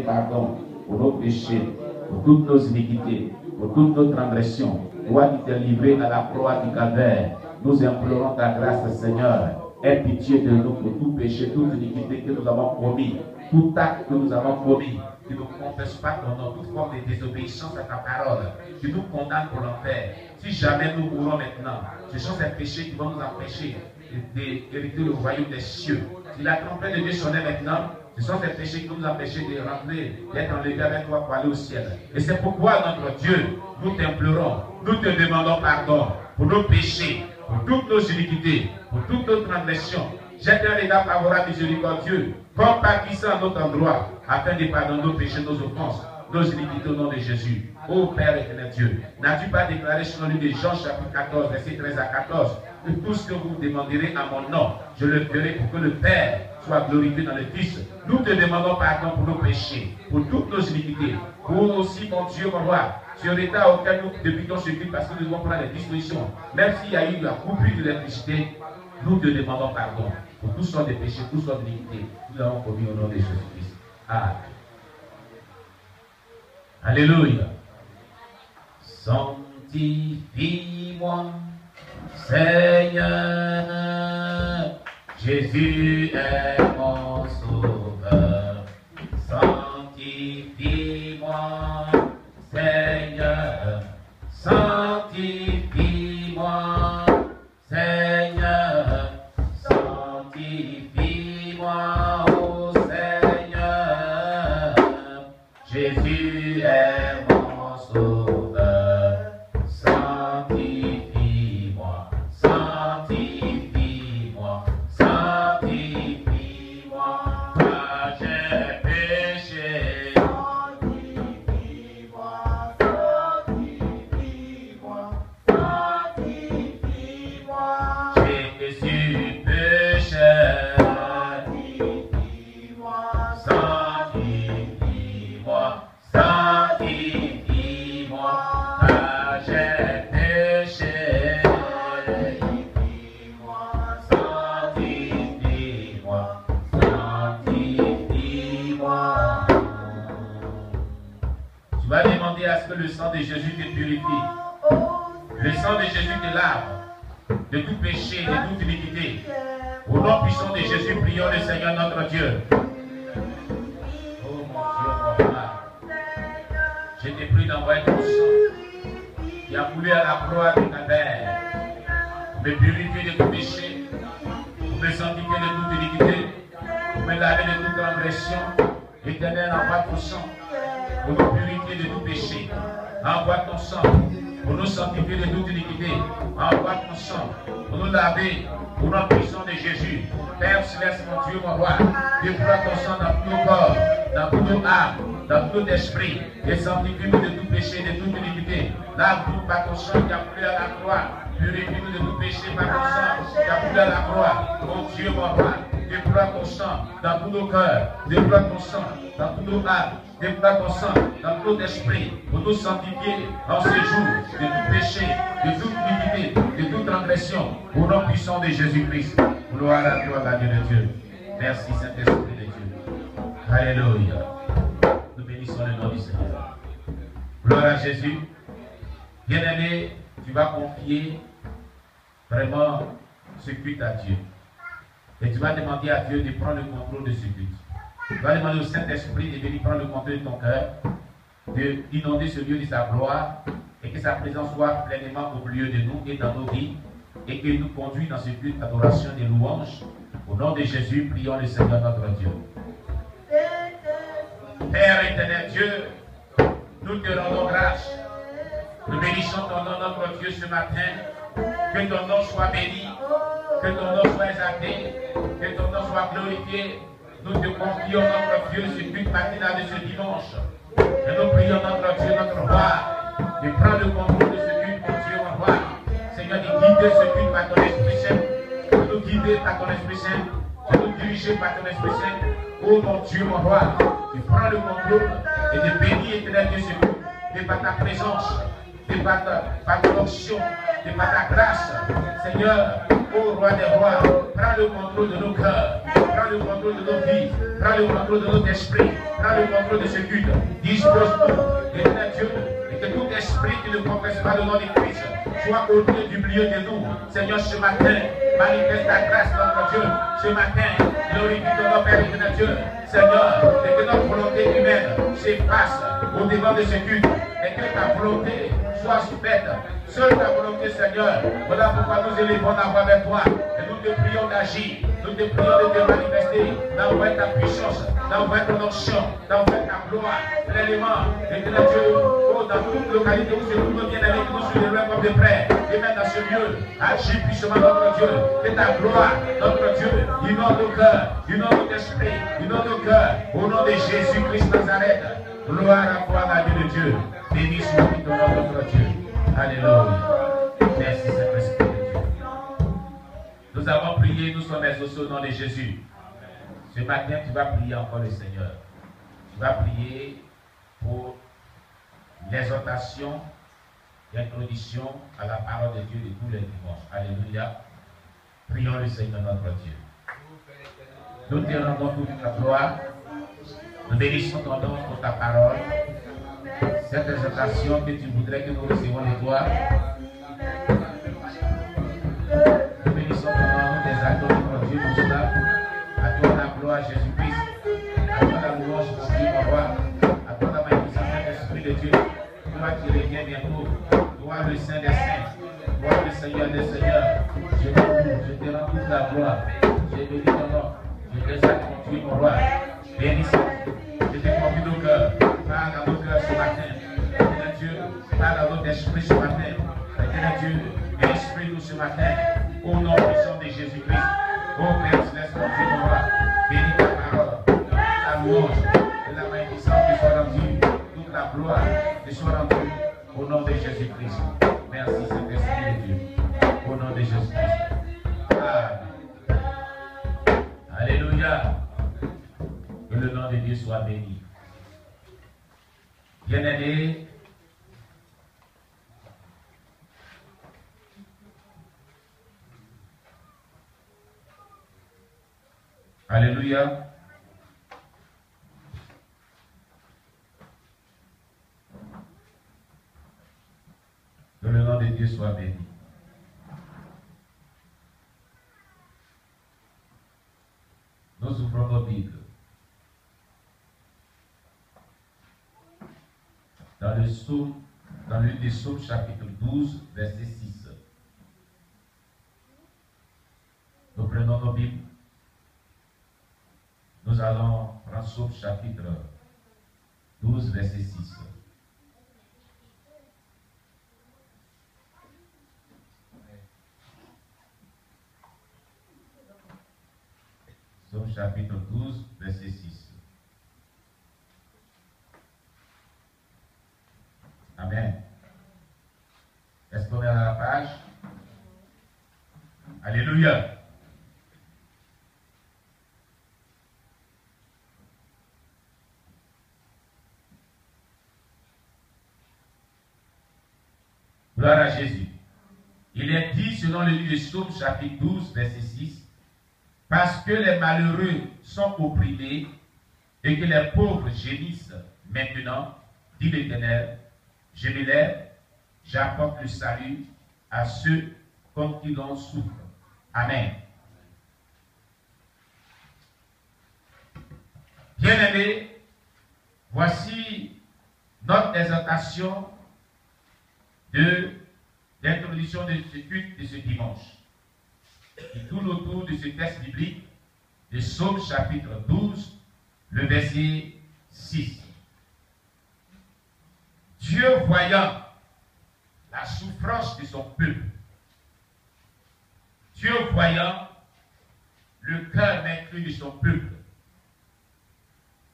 pardon pour nos péchés, pour toutes nos iniquités, pour toutes nos transgressions. Toi qui t'es livré à la croix du Calvaire, nous implorons ta grâce, Seigneur. Aie pitié de nous pour tout péché, toute iniquité que nous avons commis, tout acte que nous avons commis, qui ne confesse pas ton nom, toute forme de désobéissance à ta parole, qui nous condamne pour l'enfer. Si jamais nous mourons maintenant, ce sont ces péchés qui vont nous empêcher d'hériter le royaume des cieux. Si la trompette de Dieu sonnait maintenant, ce sont ces péchés qui nous empêchent de rentrer, d'être enlevés avec toi pour aller au ciel. Et c'est pourquoi, notre Dieu, nous t'implorons, nous te demandons pardon pour nos péchés, pour toutes nos iniquités, pour toutes nos transgressions. Jette un regard favorable miséricordieux, compatissant à notre endroit, afin de pardonner nos péchés, nos offenses, nos iniquités au nom de Jésus. Ô Père éternel Dieu, n'as-tu pas déclaré sur le livre de Jean chapitre 14, verset 13 à 14, que tout ce que vous demanderez à mon nom, je le ferai pour que le Père soit glorifié dans le Fils. Nous te demandons pardon pour nos péchés, pour toutes nos iniquités, pour aussi, mon Dieu, mon roi, sur l'état auquel nous débutons ce culte parce que nous devons prendre les dispositions. Même s'il y a eu la coupure d'électricité, nous te demandons pardon pour tous sortes de péchés, toutes sortes d'iniquités. Nous avons commis au nom de Jésus-Christ. Amen. Alléluia. Sanctifie-moi, Seigneur. Jésus est mon sauveur. Sanctifie-moi, Seigneur. Sanctifie-moi, Seigneur. Sanctifie-moi, ô Seigneur. Jésus est mon sauveur. Sanctifie-moi, sanctifie-moi, sanctifie-moi, car j'ai péché. Sanctifie-moi, sanctifie-moi, sanctifie-moi, Jésus pécheur. Sanctifie-moi, sanctifie-moi, sanctifie-moi, car j'ai péché. Sanctifie-moi, sanctifie-moi, sanctifie-moi. Tu vas demander à ce que le sang de Jésus te purifie. Le sang de Jésus te lave de tout péché, de toute iniquité. Au nom puissant de Jésus, prions le Seigneur notre Dieu. Oh mon Dieu, mon Père, je t'ai pris d'envoyer ton sang qui a coulé à la croix du Calvaire pour me purifier de tout péché, pour me sanctifier de toute iniquité, pour me laver de toute transgression. Éternel, envoie ton sang pour nous purifier de tout péché. Envoie ton sang pour nous sanctifier de toute iniquité. Envoie ton sang pour nous laver au nom puissant de Jésus. Père céleste, mon Dieu, mon roi, déploie ton sang dans tous nos corps, dans tous nos âmes, dans tout notre esprit, et sanctifie-nous de tout péché, de toute iniquité. Lave-nous par ton sang qui a coulé à la croix. Purifie-nous de tout péché par ton sang qui a coulé à la croix. Mon Dieu, mon roi, déploie ton sang dans tous nos cœurs, déploie ton sang dans tous nos âmes, déploie ton sang dans tout notre esprit pour nous sanctifier en ce jour de tout péché, de toute iniquité, de toute transgression, au nom puissant de Jésus-Christ. Gloire à toi, la Dieu de Dieu. Merci, Saint-Esprit de Dieu. Alléluia. Nous bénissons le nom du Seigneur. Gloire à Jésus. Bien-aimé, tu vas confier vraiment ce culte à Dieu. Et tu vas demander à Dieu de prendre le contrôle de ce culte. Tu vas demander au Saint-Esprit de venir prendre le contrôle de ton cœur, d'inonder ce lieu de sa gloire, et que sa présence soit pleinement au milieu de nous et dans nos vies, et qu'il nous conduise dans ce culte d'adoration et de louange. Au nom de Jésus, prions le Seigneur notre Dieu. Père éternel Dieu, nous te rendons grâce. Nous bénissons ton nom notre Dieu ce matin. Que ton nom soit béni, que ton nom soit exalté, que ton nom soit glorifié. Nous te confions notre Dieu ce culte matinal de ce dimanche. Et nous prions notre Dieu, notre roi, de prendre le contrôle de ce culte, mon Dieu, mon roi. Seigneur, de guider ce culte par ton Esprit Saint, de nous guider par ton Esprit Saint, de nous diriger par ton Esprit Saint. Oh mon Dieu, mon roi, de prendre le contrôle et de bénir éternel Dieu ce culte, de par ta présence, de par ton onction, de par ta grâce. Seigneur, ô roi des rois, prends le contrôle de nos cœurs, prends le contrôle de nos vies, prends le contrôle de notre esprit, prends le contrôle de ce culte. Dispose-nous, éternel Dieu, et que tout esprit qui ne confesse pas le nom de Christ soit ôté du milieu de nous. Seigneur, ce matin, manifeste ta grâce, notre Dieu. Ce matin, glorifie ton nom, Père éternel Dieu. Seigneur, et que notre volonté humaine s'efface au devant de ce culte, et que ta volonté soit faite. Seule ta volonté, Seigneur. Voilà pourquoi nous élevons la voix vers toi. Et nous te prions d'agir. Nous te prions de te manifester. D'envoyer ta puissance, d'envoyer ton onction, d'envoyer ta gloire. L'élément, éternel Dieu, dans toute localité où se trouve bien avec nous sur les lois comme de près. Et même dans ce lieu, agis puissamment, notre Dieu. Que ta gloire, notre Dieu, inonde nos cœurs, inonde notre esprit, inonde nos cœurs. Au nom de Jésus-Christ Nazareth. Gloire à toi, la vie de Dieu. Béni soit ton nom, notre Dieu. Alléluia. Merci, Saint-Esprit de Dieu. Nous avons prié, nous sommes exaucés au nom de Jésus. Ce matin, tu vas prier encore le Seigneur. Tu vas prier pour l'exhortation, l'introduction à la parole de Dieu de tous les dimanches. Alléluia. Prions le Seigneur notre Dieu. Nous te rendons toute ta gloire. Nous bénissons ton nom pour ta parole. Cette exhortation que tu voudrais que nous recevions de toi. Nous bénissons ton nom, nous t'exaltons, notre Dieu, pour cela. À toi la gloire, Jésus-Christ. À toi la louange, Dieu, mon roi. À toi la magnificence, Saint-Esprit de Dieu. Toi qui reviens bientôt. Toi le Saint des Saints. Toi le Seigneur des Seigneurs. Je te rends toute la gloire. Je bénis ton nom. Je t'exalte, mon Dieu, mon roi. Bénissons. Je te confie nos cœurs. Parle dans nos cœurs ce matin. Éternel Dieu, parle dans notre esprit ce matin. Éternel Dieu, inspire-nous ce matin. Au nom puissant de Jésus-Christ. Ô Père Céleste, mon Dieu, mon roi. Bénis ta parole. Ta louange et la magnificence qui soit rendue. Toute la gloire qui soit rendue. Au nom de Jésus-Christ. Merci, Saint-Esprit de Dieu. Au nom de Jésus-Christ. Amen. Alléluia. Que le nom de Dieu soit béni. Bien-aimés, alléluia. Que le nom de Dieu soit béni. Nous ouvrons nos Bibles. Dans le livre des Psaumes, chapitre 12, verset 6. Nous prenons nos Bibles. Nous allons prendre Psaume, chapitre 12, verset 6. Psaume, chapitre 12, verset 6. Amen. Est-ce qu'on est à la page? Alléluia. Gloire à Jésus. Il est dit selon le livre de Psaume, chapitre 12, verset 6, parce que les malheureux sont opprimés et que les pauvres gémissent maintenant, dit l'Éternel, je me lève, j'apporte le salut à ceux contre qui l'on souffre. Amen. Bien-aimés, voici notre exhortation d'introduction de ce culte de ce dimanche, qui tourne autour de ce texte biblique de Psaume chapitre 12, le verset 6. Dieu voyant la souffrance de son peuple, Dieu voyant le cœur meurtri de son peuple,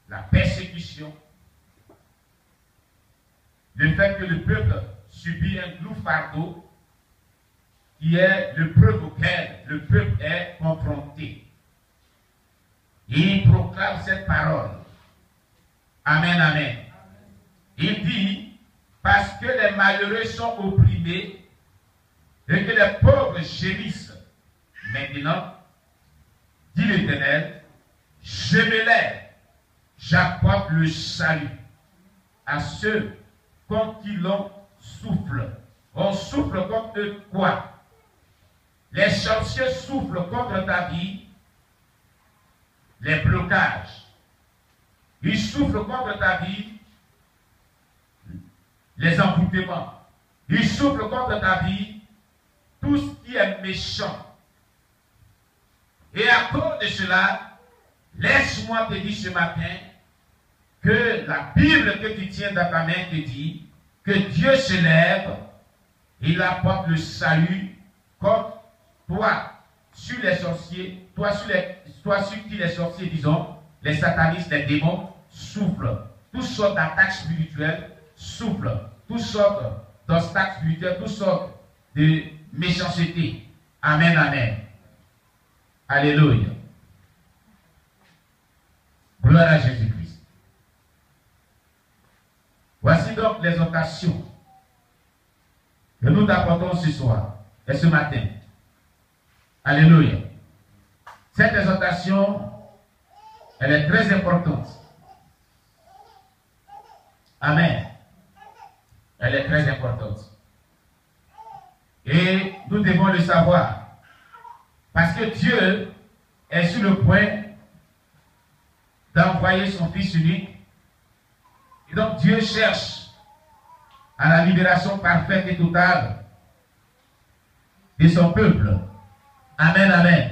la persécution, le fait que le peuple subit un lourd fardeau qui est le preuve auquel le peuple est confronté. Et il proclame cette parole. Amen, amen. Il dit, parce que les malheureux sont opprimés et que les pauvres gémissent. Maintenant, dit l'Éternel, je me lève, j'apporte le salut à ceux contre qui l'on souffle. On souffle contre eux quoi? Les sorciers soufflent contre ta vie les blocages. Ils soufflent contre ta vie les envoûtements. Ils soufflent contre ta vie tout ce qui est méchant. Et à cause de cela, laisse-moi te dire ce matin que la Bible que tu tiens dans ta main te dit que Dieu se lève, il apporte le salut contre toi, sur les sorciers, toi sur qui les sorciers, disons, les satanistes, les démons, soufflent. Toutes sortes d'attaques spirituelles soufflent. Toutes sortes d'obstacles spirituels, toutes sortes de méchanceté. Amen, amen. Alléluia. Gloire à Jésus-Christ. Voici donc l'exhortation que nous t'apportons ce soir et ce matin. Alléluia. Cette exhortation, elle est très importante. Amen. Elle est très importante. Et nous devons le savoir. Parce que Dieu est sur le point d'envoyer son Fils unique. Et donc Dieu cherche à la libération parfaite et totale de son peuple. Amen, amen.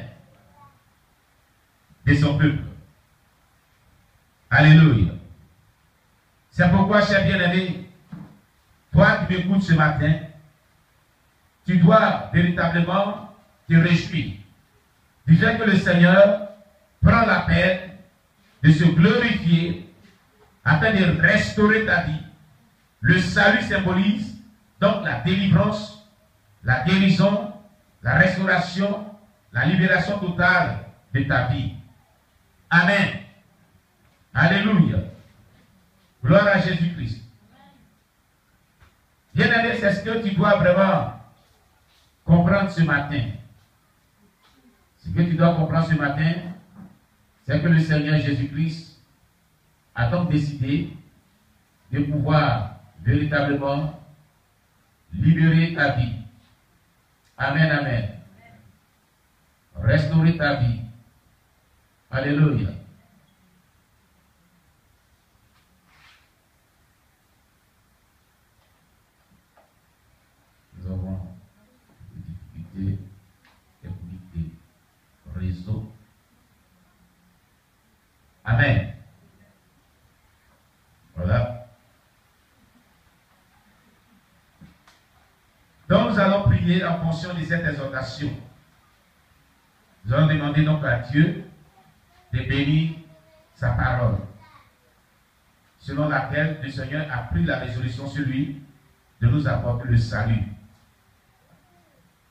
De son peuple. Alléluia. C'est pourquoi, cher bien-aimé, toi qui m'écoutes ce matin, tu dois véritablement te réjouir. Disais que le Seigneur prend la peine de se glorifier afin de restaurer ta vie. Le salut symbolise donc la délivrance, la guérison, la restauration, la libération totale de ta vie. Amen. Alléluia. Gloire à Jésus-Christ. Bien-aimé, c'est ce que tu dois vraiment comprendre ce matin. Ce que tu dois comprendre ce matin, c'est que le Seigneur Jésus-Christ a donc décidé de pouvoir véritablement libérer ta vie. Amen, amen. Restaurer ta vie. Alléluia. Nous avons des difficultés techniques de réseau. Amen. Voilà. Donc nous allons prier en fonction de cette exhortation. Nous allons demander donc à Dieu de bénir sa parole, selon laquelle le Seigneur a pris la résolution sur lui de nous apporter le salut.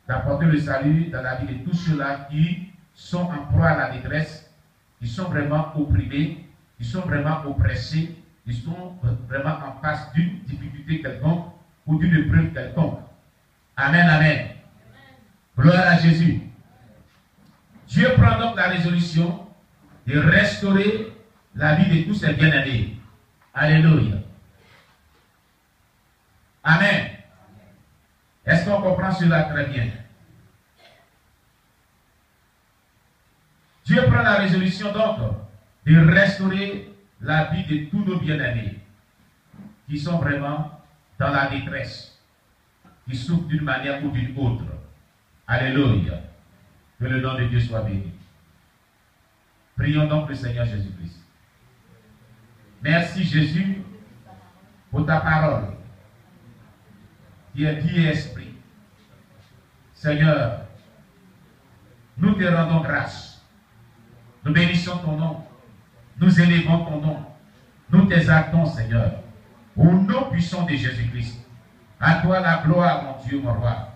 D'apporter le salut dans la vie de tous ceux-là qui sont en proie à la détresse, qui sont vraiment opprimés, qui sont vraiment oppressés, qui sont vraiment en face d'une difficulté quelconque ou d'une épreuve quelconque. Amen, amen. Gloire à Jésus. Dieu prend donc la résolution de restaurer la vie de tous ses bien-aimés. Alléluia. Amen. Est-ce qu'on comprend cela très bien? Dieu prend la résolution donc de restaurer la vie de tous nos bien-aimés qui sont vraiment dans la détresse, qui souffrent d'une manière ou d'une autre. Alléluia. Que le nom de Dieu soit béni. Prions donc le Seigneur Jésus-Christ. Merci Jésus pour ta parole qui est vie et esprit. Seigneur, nous te rendons grâce. Nous bénissons ton nom. Nous élevons ton nom. Nous t'exaltons, Seigneur. Au nom puissant de Jésus-Christ. À toi la gloire, mon Dieu, mon roi.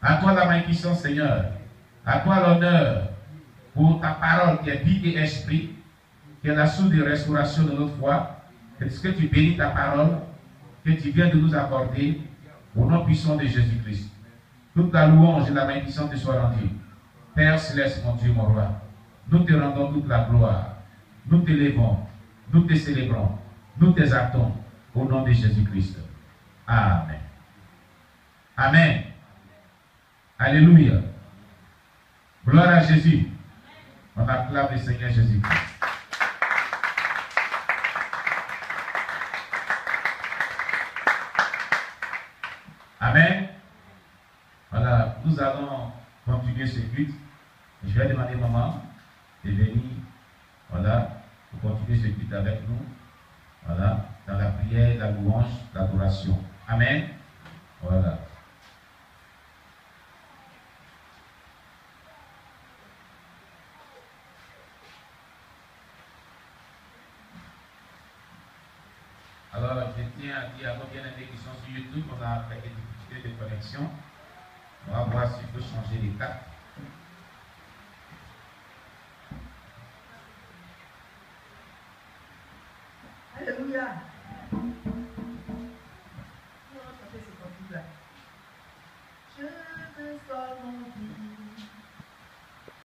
À toi la magnificence, Seigneur. À toi l'honneur pour ta parole qui est vie et esprit, qui est la source de restauration de notre foi. Est-ce que tu bénis ta parole que tu viens de nous accorder au nom puissant de Jésus-Christ. Toute la louange et la magnificence te soient rendues. Père céleste, mon Dieu, mon roi, nous te rendons toute la gloire. Nous t'élevons Nous te célébrons, nous t'exaltons au nom de Jésus-Christ. Amen. Amen. Alléluia. Gloire à Jésus. On acclame le Seigneur Jésus-Christ. Amen. Voilà, nous allons continuer ce culte. Je vais demander maman de venir, voilà, pour continuer ce culte avec nous. Voilà, dans la prière, la louange, l'adoration. Amen. Voilà. Alors, je tiens à dire à vos bien-aimés qui sont sur YouTube, on a quelques difficultés de connexion. On va voir s'il faut changer les cartes.